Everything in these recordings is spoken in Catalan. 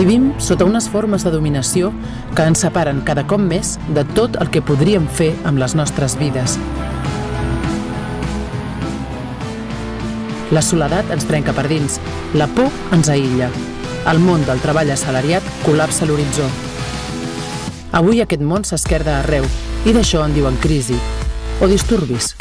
Vivim sota unes formes de dominació que ens separen cada cop més de tot el que podríem fer amb les nostres vides. La soledat ens trenca per dins, la por ens aïlla. El món del treball assalariat col·lapsa l'horitzó. Avui aquest món s'esquerda arreu i d'això en diuen crisi o disturbis.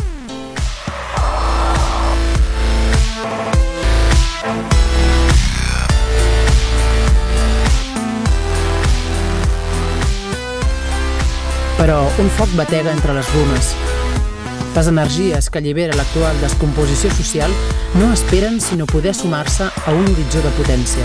Però un foc batega entre les runes. Les energies que allibera l'actual descomposició social no esperen sinó poder sumar-se a un horitzó de potència.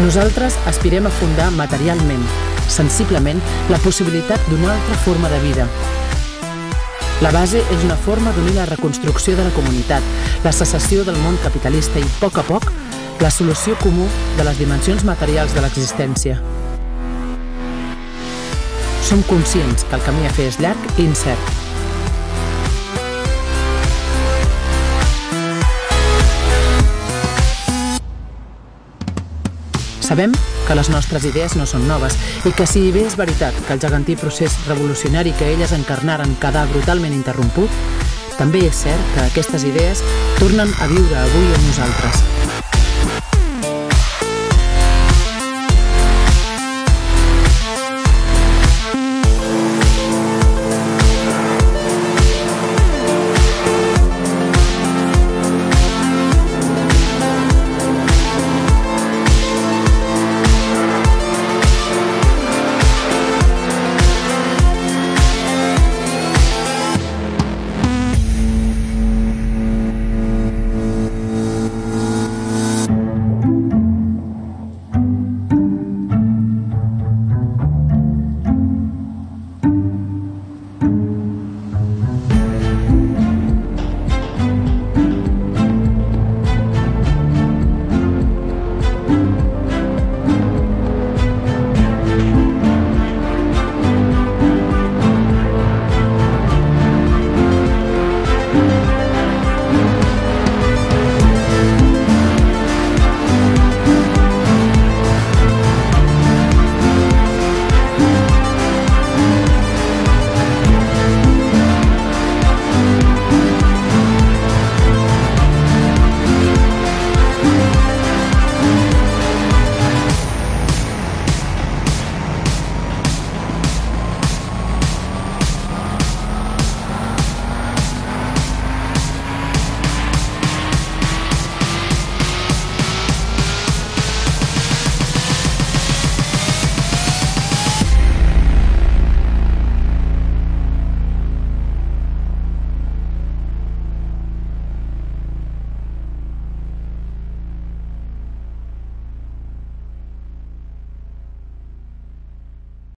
Nosaltres aspirem a fundar materialment, sensiblement, la possibilitat d'una altra forma de vida. La base és una forma d'unir la reconstrucció de la comunitat, la cessació del món capitalista i, a poc, la solució comú de les dimensions materials de l'existència. Som conscients que el camí a fer és llarg i incert. Sabem que les nostres idees no són noves i que si bé és veritat que el gegantí procés revolucionari que elles encarnaren quedà brutalment interromput, també és cert que aquestes idees tornen a viure avui amb nosaltres.